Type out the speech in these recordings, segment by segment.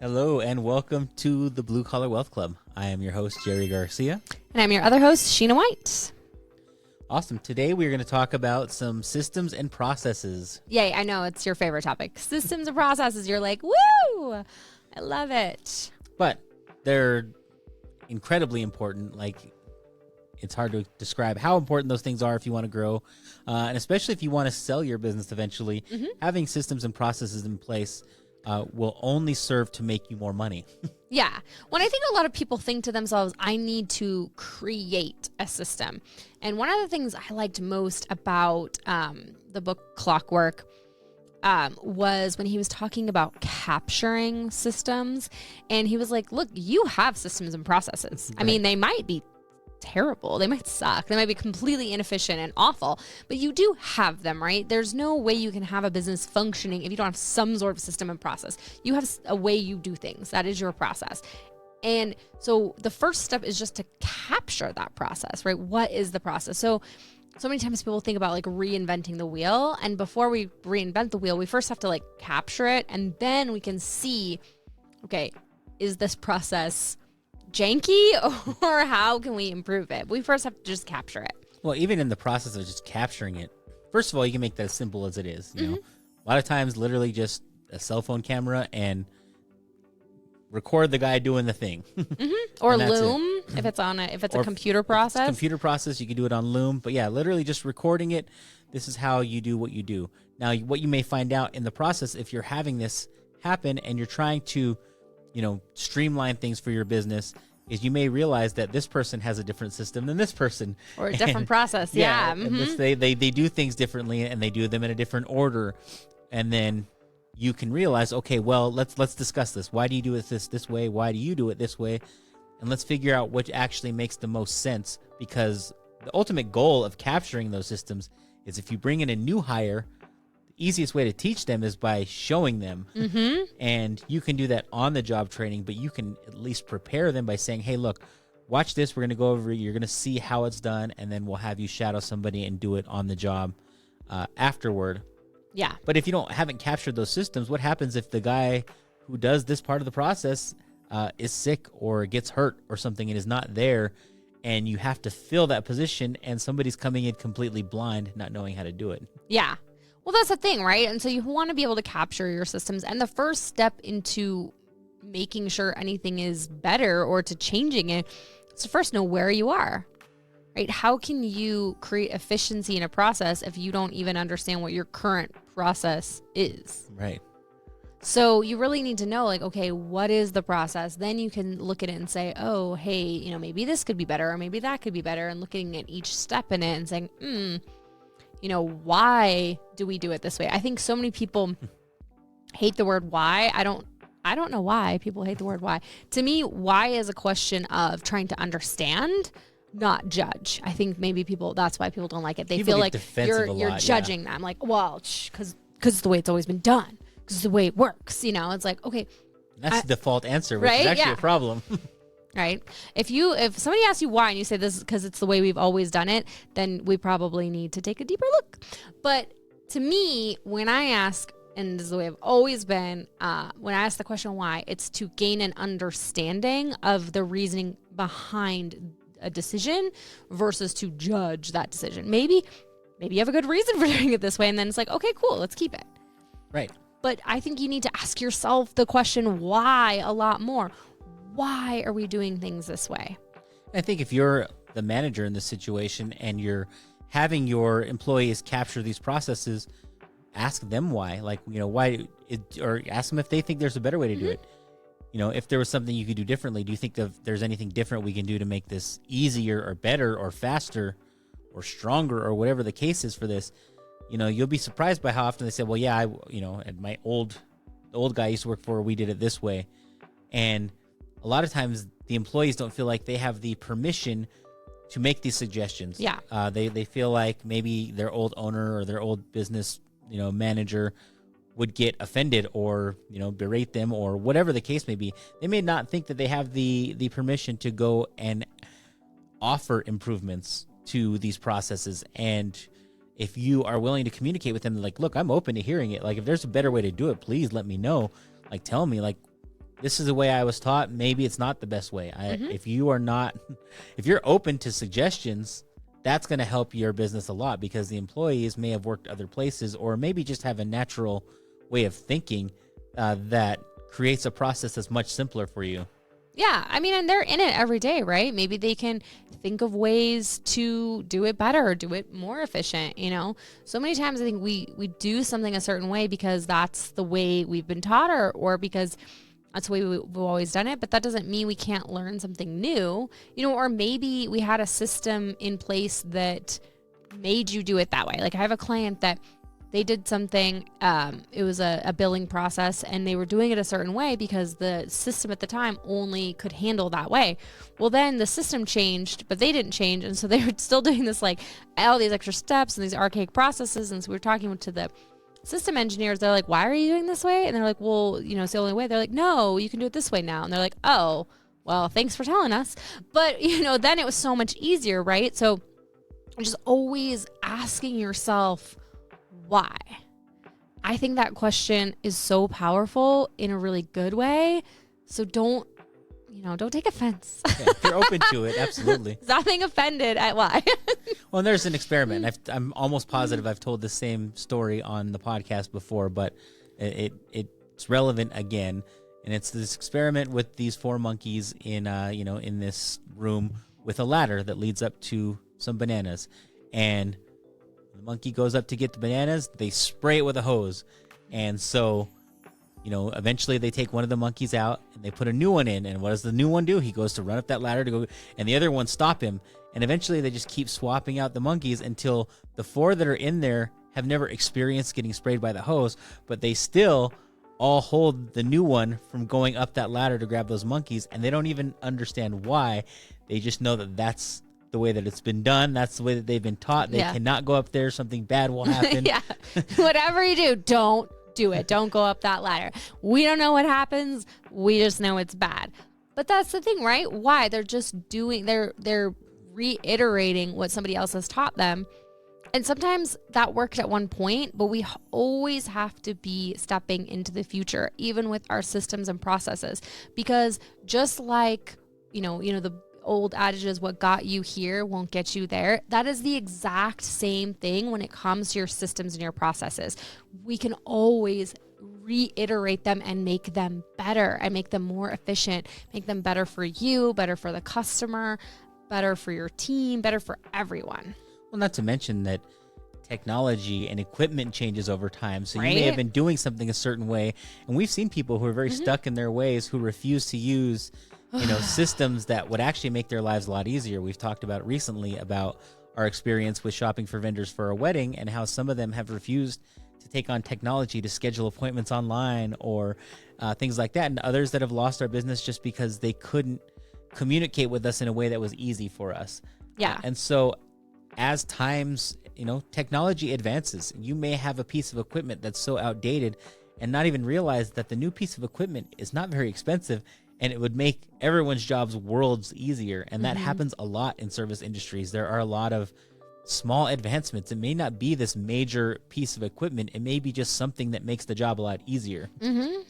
Hello and welcome to the Blue Collar Wealth Club. I am your host, Jerry Garcia. And I'm your other host, Sheena White. Awesome. Today we're going to talk about some systems and processes. Yay, I know it's your favorite topic. Systems and processes. You're like, woo! I love it. But they're incredibly important. Like, it's hard to describe how important those things are if you want to grow. And especially if you want to sell your business eventually, having systems and processes in place will only serve to make you more money. Yeah. When I think a lot of people think to themselves, I need to create a system. And one of the things I liked most about the book Clockwork was when he was talking about capturing systems. And he was like, look, you have systems and processes. Right. I mean, they might be terrible. They might suck. They might be completely inefficient and awful, but you do have them, right? There's no way you can have a business functioning if you don't have some sort of system and process. You have a way you do things. That is your process. And so the first step is just to capture that process, right? What is the process? So many times people think about like reinventing the wheel. And before we reinvent the wheel, we first have to like capture it. And then we can see, okay, is this process janky or how can we improve it? We first have to just capture it. Well, even in the process of just capturing it, first of all, you can make that as simple as it is. You know, a lot of times, literally just a cell phone camera and record the guy doing the thing. Or Loom, if it's a computer process. If it's a computer process, you can do it on Loom. But yeah, literally just recording it. This is how you do what you do. Now, what you may find out in the process, if you're having this happen and you're trying to streamline things for your business, is you may realize that this person has a different system than this person. Or a different process, yeah. They do things differently and they do them in a different order. And then you can realize, okay, well, let's discuss this. Why do you do it this way? Why do you do it this way? And let's figure out what actually makes the most sense, because the ultimate goal of capturing those systems is if you bring in a new hire, easiest way to teach them is by showing them. And you can do that on the job training, but you can at least prepare them by saying, hey, look, watch this. We're going to go over, you're going to see how it's done. And then we'll have you shadow somebody and do it on the job afterward. Yeah. But if you haven't captured those systems, what happens if the guy who does this part of the process is sick or gets hurt or something and is not there, and you have to fill that position and somebody's coming in completely blind, not knowing how to do it? Yeah. Well, that's the thing, right? And so you want to be able to capture your systems. And the first step into making sure anything is better or to changing it is to first know where you are, right? How can you create efficiency in a process if you don't even understand what your current process is? Right. So you really need to know, like, okay, what is the process? Then you can look at it and say, oh, hey, maybe this could be better or maybe that could be better. And looking at each step in it and saying, why do we do it this way? I think so many people hate the word why. I don't know why people hate the word why. To me, why is a question of trying to understand, not judge. I think maybe that's why people don't like it. They feel like you're judging them. Like, well, because it's the way it's always been done. Because it's the way it works. It's like, okay. That's the default answer, which is actually a problem. Right. If somebody asks you why and you say this is because it's the way we've always done it, then we probably need to take a deeper look. But to me, when I ask, and this is the way I've always been, when I ask the question why, it's to gain an understanding of the reasoning behind a decision versus to judge that decision. Maybe you have a good reason for doing it this way, and then it's like, okay, cool, let's keep it. Right. But I think you need to ask yourself the question why a lot more. Why are we doing things this way? I think if you're the manager in this situation and you're having your employees capture these processes, ask them why. Like, why, or ask them if they think there's a better way to do it. If there was something you could do differently, do you think that there's anything different we can do to make this easier or better or faster or stronger or whatever the case is for this? You'll be surprised by how often they say, well, yeah, at my the old guy I used to work for, we did it this way. And a lot of times the employees don't feel like they have the permission to make these suggestions. Yeah. They feel like maybe their old owner or their old business, manager would get offended or, berate them or whatever the case may be. They may not think that they have the permission to go and offer improvements to these processes. And if you are willing to communicate with them, like, look, I'm open to hearing it. Like, if there's a better way to do it, please let me know. Like, tell me, like, this is the way I was taught. Maybe it's not the best way. If you're open to suggestions, that's going to help your business a lot, because the employees may have worked other places, or maybe just have a natural way of thinking that creates a process that's much simpler for you. Yeah, I mean, and they're in it every day, right? Maybe they can think of ways to do it better or do it more efficient, you know? So many times I think we do something a certain way because that's the way we've been taught, or because that's the way we've always done it, but that doesn't mean we can't learn something new, you know, or maybe we had a system in place that made you do it that way. Like I have a client that they did something, it was a billing process, and they were doing it a certain way because the system at the time only could handle that way. Well, then the system changed, but they didn't change. And so they were still doing this, like all these extra steps and these archaic processes. And so we were talking to the system engineers. They're like, why are you doing this way? And they're like, well, you know, it's the only way. They're like, no, you can do it this way now. And they're like, oh, well, thanks for telling us. But, you know, then it was so much easier, right? So just always asking yourself, why? I think that question is so powerful in a really good way. So don't take offense. Yeah, if you're open to it, absolutely. Stop being offended at why. Well, there's an experiment. I'm almost positive I've told the same story on the podcast before, but it's relevant again. And it's this experiment with these 4 monkeys in this room with a ladder that leads up to some bananas. And the monkey goes up to get the bananas. They spray it with a hose. And so, you know, eventually they take one of the monkeys out and they put a new one in. And what does the new one do? He goes to run up that ladder to go, and the other ones stop him. And eventually they just keep swapping out the monkeys until the 4 that are in there have never experienced getting sprayed by the hose, but they still all hold the new one from going up that ladder to grab those monkeys. And they don't even understand why. They just know that that's the way that it's been done. That's the way that they've been taught. They cannot go up there. Something bad will happen. Yeah. Whatever you do, don't do it. Don't go up that ladder. We don't know what happens. We just know it's bad. But that's the thing, right? Why? They're just doing, they're reiterating what somebody else has taught them. And sometimes that worked at one point, but we always have to be stepping into the future, even with our systems and processes, because just like, you know, the old adage is what got you here won't get you there. That is the exact same thing when it comes to your systems and your processes. We can always reiterate them and make them better and make them more efficient, make them better for you, better for the customer, better for your team, better for everyone. Well, not to mention that technology and equipment changes over time. So Right? you may have been doing something a certain way, and we've seen people who are very stuck in their ways, who refuse to use systems that would actually make their lives a lot easier. We've talked about recently about our experience with shopping for vendors for a wedding, and how some of them have refused to take on technology to schedule appointments online or things like that, and others that have lost our business just because they couldn't communicate with us in a way that was easy for us. Yeah. And so as times, technology advances, you may have a piece of equipment that's so outdated and not even realize that the new piece of equipment is not very expensive, and it would make everyone's jobs worlds easier. And that happens a lot in service industries. There are a lot of small advancements. It may not be this major piece of equipment. It may be just something that makes the job a lot easier. Mm-hmm.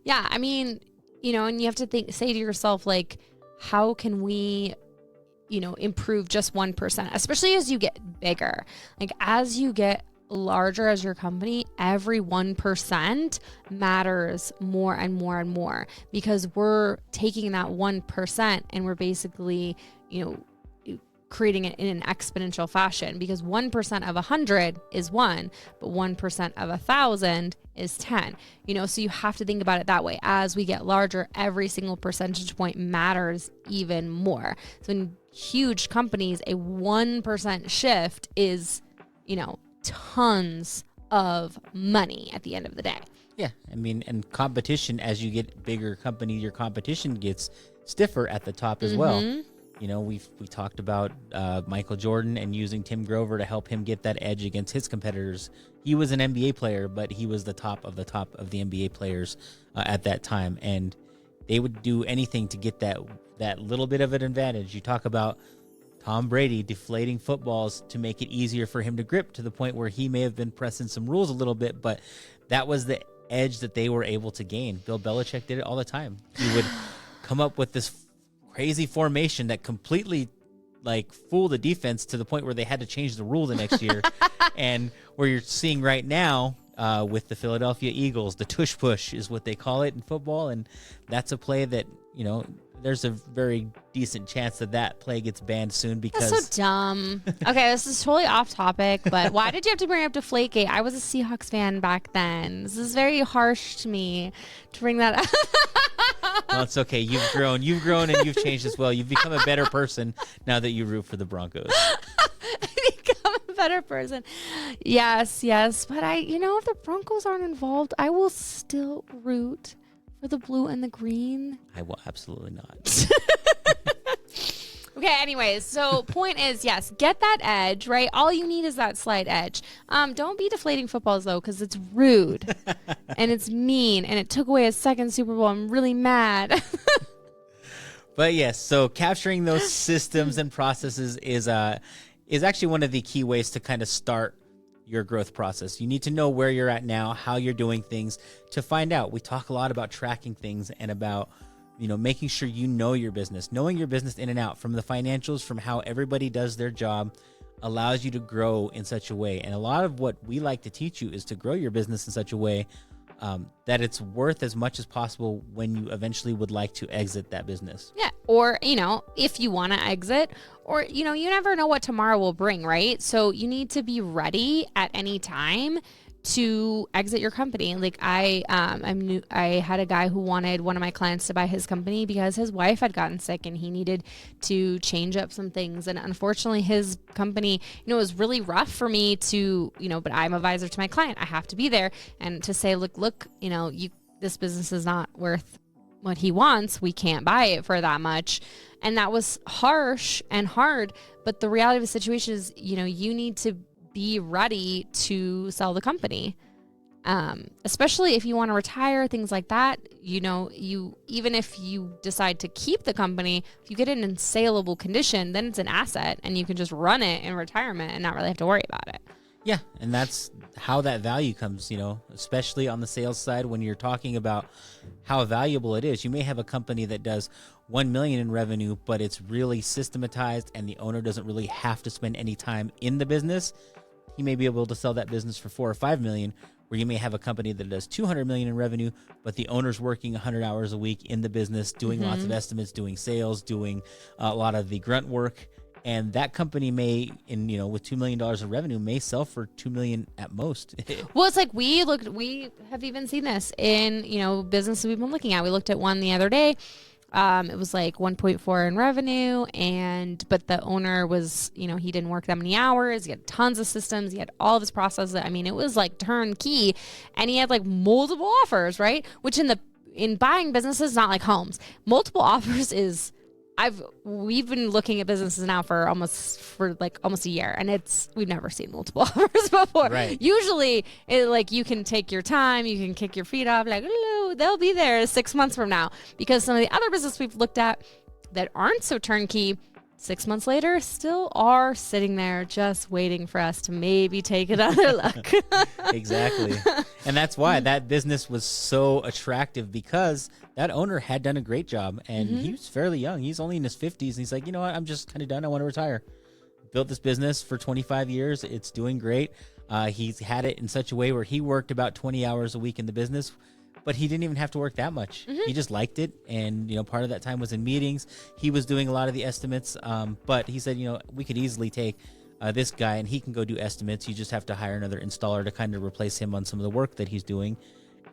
Yeah. I mean, and you have to say to yourself, like, how can we, improve just 1%, especially as you get bigger, like as you get larger as your company, every 1% matters more and more and more, because we're taking that 1% and we're basically, creating it in an exponential fashion, because 1% of 100 is 1, but 1% of 1,000 is 10, so you have to think about it that way. As we get larger, every single percentage point matters even more. So in huge companies, a 1% shift is, tons of money at the end of the day. Yeah. I mean, and competition, as you get bigger company, your competition gets stiffer at the top as well. We talked about Michael Jordan and using Tim Grover to help him get that edge against his competitors. He was an NBA player, but he was the top of the NBA players at that time, and they would do anything to get that little bit of an advantage. You talk about Tom Brady deflating footballs to make it easier for him to grip, to the point where he may have been pressing some rules a little bit, but that was the edge that they were able to gain. Bill Belichick did it all the time. He would come up with this crazy formation that completely like fooled the defense to the point where they had to change the rule the next year. And where you're seeing right now with the Philadelphia Eagles, the tush push is what they call it in football. And that's a play that, you know, there's a very decent chance that that play gets banned soon because... That's so dumb. Okay, this is totally off topic, but why did you have to bring up Deflategate? I was a Seahawks fan back then. This is very harsh to me to bring that up. Well, it's okay. You've grown and you've changed as well. You've become a better person now that you root for the Broncos. Become a better person. Yes. But if the Broncos aren't involved, I will still root for the blue and the green. I will absolutely not. Okay, anyways, so point is, yes, get that edge, right? All you need is that slight edge. Don't be deflating footballs, though, because it's rude and it's mean, and it took away a second Super Bowl. I'm really mad. But yes, so capturing those systems and processes is actually one of the key ways to kind of start your growth process. You need to know where you're at now, how you're doing things to find out. We talk a lot about tracking things and about, making sure you know your business. Knowing your business in and out, from the financials, from how everybody does their job, allows you to grow in such a way. And a lot of what we like to teach you is to grow your business in such a way that it's worth as much as possible when you eventually would like to exit that business. Yeah. Or, if you want to exit, or, you never know what tomorrow will bring, right? So you need to be ready at any time to exit your company. Like I had a guy who wanted one of my clients to buy his company because his wife had gotten sick and he needed to change up some things. And unfortunately his company, it was really rough for me to, but I'm advisor to my client. I have to be there and to say, look, this business is not worth what he wants. We can't buy it for that much. And that was harsh and hard. But the reality of the situation is, you need to be ready to sell the company. Especially if you want to retire, things like that. Even if you decide to keep the company, if you get it in saleable condition, then it's an asset and you can just run it in retirement and not really have to worry about it. Yeah, and that's how that value comes, especially on the sales side when you're talking about how valuable it is. You may have a company that does $1 million in revenue, but it's really systematized and the owner doesn't really have to spend any time in the business. He may be able to sell that business for $4 or $5 million, where you may have a company that does $200 million in revenue, but the owner's working 100 hours a week in the business, doing lots of estimates, doing sales, doing a lot of the grunt work. And that company may, with $2 million of revenue, may sell for $2 million at most. Well, it's like we have even seen this in, businesses we've been looking at. We looked at one the other day. It was like 1.4 in revenue, but the owner was, he didn't work that many hours. He had tons of systems. He had all of his processes. I mean, it was like turnkey, and he had like multiple offers, right? Which in buying businesses, not like homes, multiple offers is. We've been looking at businesses now for almost a year, and we've never seen multiple offers before. Right. Usually, you can take your time, you can kick your feet up, like, oh, they'll be there 6 months from now. Because some of the other businesses we've looked at that aren't so turnkey, 6 months later, still are sitting there just waiting for us to maybe take another look. Exactly. And that's why that business was so attractive, because that owner had done a great job, and he was fairly young. He's only in his 50s, and he's like, you know what, I'm just kind of done. I want to retire. Built this business for 25 years. It's doing great. He's had it in such a way where he worked about 20 hours a week in the business, but he didn't even have to work that much. He just liked it. And, part of that time was in meetings. He was doing a lot of the estimates. But he said, we could easily take this guy and he can go do estimates. You just have to hire another installer to kind of replace him on some of the work that he's doing.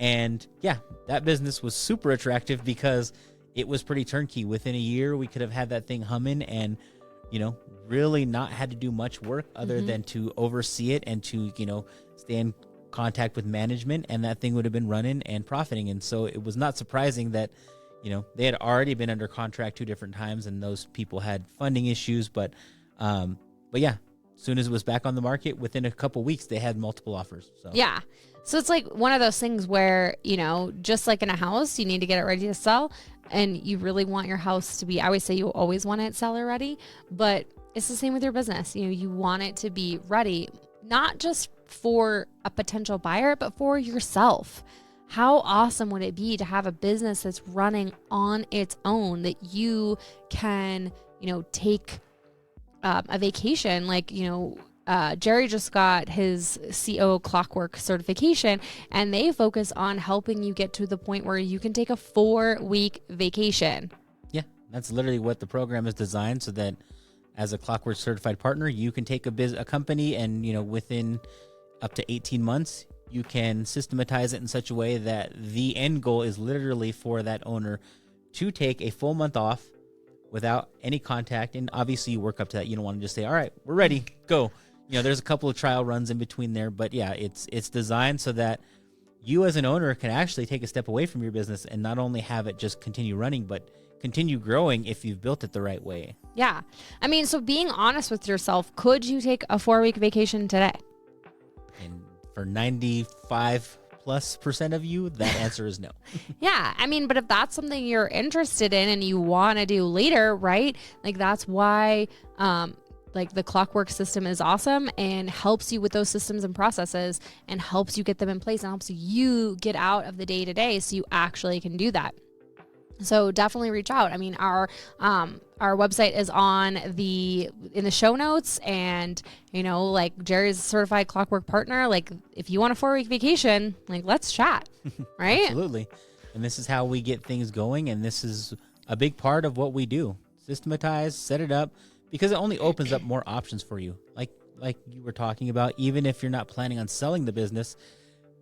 And yeah, that business was super attractive because it was pretty turnkey. Within a year, we could have had that thing humming and, really not had to do much work other than to oversee it and to, stay in contact with management, and that thing would have been running and profiting. And so it was not surprising that, they had already been under contract 2 different times and those people had funding issues. But yeah, as soon as it was back on the market, within a couple weeks, they had multiple offers. So yeah. So it's like one of those things where, just like in a house, you need to get it ready to sell, and you really want your house to be, I always say you always want it seller ready, but it's the same with your business. You want it to be ready, not just for a potential buyer, but for yourself. How awesome would it be to have a business that's running on its own, that you can, take a vacation? Like, Jerry just got his CO Clockwork certification, and they focus on helping you get to the point where you can take a 4-week vacation. Yeah, that's literally what the program is designed, so that as a Clockwork certified partner, you can take a company and, within up to 18 months, you can systematize it in such a way that the end goal is literally for that owner to take a full month off without any contact. And obviously you work up to that. You don't want to just say, all right, we're ready, go. There's a couple of trial runs in between there, but yeah, it's designed so that you as an owner can actually take a step away from your business and not only have it just continue running, but continue growing if you've built it the right way. Yeah. I mean, so being honest with yourself, could you take a 4-week vacation today? And for 95+% of you, that answer is no. Yeah. I mean, but if that's something you're interested in and you want to do later, right? Like, that's why, the Clockwork system is awesome and helps you with those systems and processes and helps you get them in place and helps you get out of the day-to-day so you actually can do that. So definitely reach out. I mean, our website is in the show notes, and Jerry's a certified Clockwork partner. Like, if you want a 4-week vacation, let's chat, right? Absolutely. And this is how we get things going, and this is a big part of what we do. Systematize, set it up, because it only opens up more options for you. Like you were talking about, even if you're not planning on selling the business,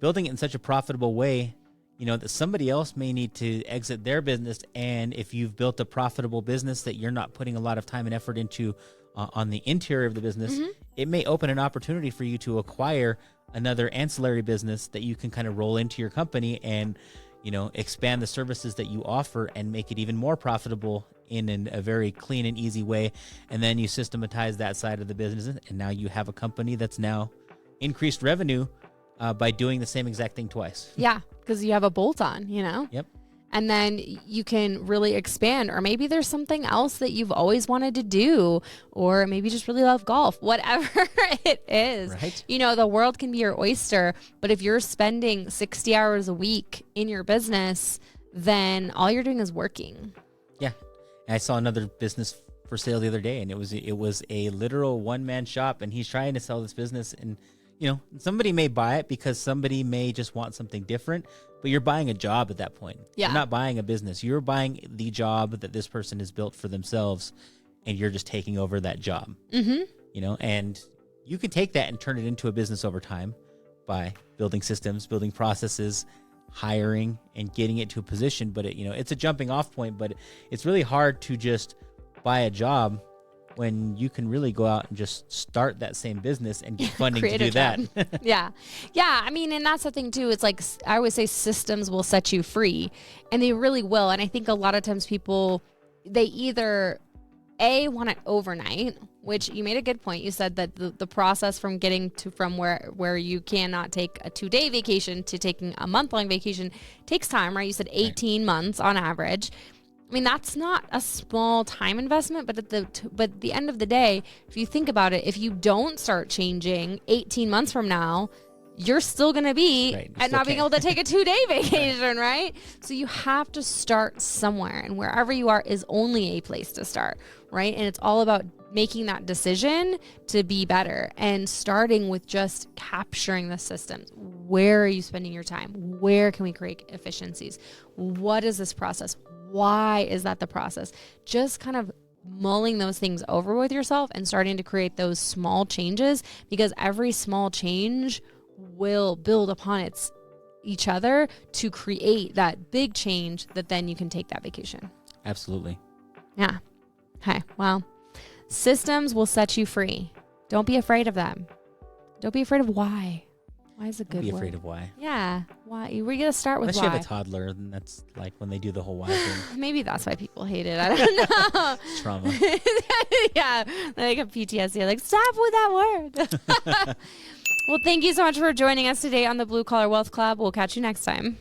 building it in such a profitable way, that somebody else may need to exit their business. And if you've built a profitable business that you're not putting a lot of time and effort into on the interior of the business, it may open an opportunity for you to acquire another ancillary business that you can kind of roll into your company and, expand the services that you offer and make it even more profitable in a very clean and easy way. And then you systematize that side of the business. And now you have a company that's now increased revenue by doing the same exact thing twice. Yeah, because you have a bolt-on, Yep. And then you can really expand, or maybe there's something else that you've always wanted to do, or maybe just really love golf, whatever it is. Right. The world can be your oyster, but if you're spending 60 hours a week in your business, then all you're doing is working. Yeah. And I saw another business for sale the other day, and it was a literal one-man shop, and he's trying to sell this business, and somebody may buy it because somebody may just want something different, but you're buying a job at that point. Yeah. You're not buying a business. You're buying the job that this person has built for themselves, and you're just taking over that job. And you can take that and turn it into a business over time by building systems, building processes, hiring, and getting it to a position. But it's a jumping off point, but it's really hard to just buy a job when you can really go out and just start that same business and get funding to do that. Yeah. I mean, and that's the thing too. It's like, I always say systems will set you free, and they really will. And I think a lot of times people, they either want it overnight, which you made a good point. You said that the process from getting from where you cannot take a 2-day vacation to taking a month-long vacation takes time, right? You said 18 months on average. I mean, that's not a small time investment, but at the end of the day, if you think about it, if you don't start changing 18 months from now, you're still going to be at not being able to take a 2-day vacation, right? So you have to start somewhere, and wherever you are is only a place to start, right? And it's all about making that decision to be better and starting with just capturing the systems. Where are you spending your time? Where can we create efficiencies? What is this process? Why is that the process? Just kind of mulling those things over with yourself and starting to create those small changes, because every small change will build upon each other to create that big change that then you can take that vacation. Absolutely. Yeah. Okay. Well, systems will set you free. Don't be afraid of them. Don't be afraid of why. Why is a good word? Be afraid of why. Yeah. Why? We're going to start with Unless why. you have a toddler, then that's like when they do the whole why thing. Maybe that's why people hate it. I don't know. It's trauma. Yeah. Like a PTSD. Like, stop with that word. Well, thank you so much for joining us today on the Blue Collar Wealth Club. We'll catch you next time.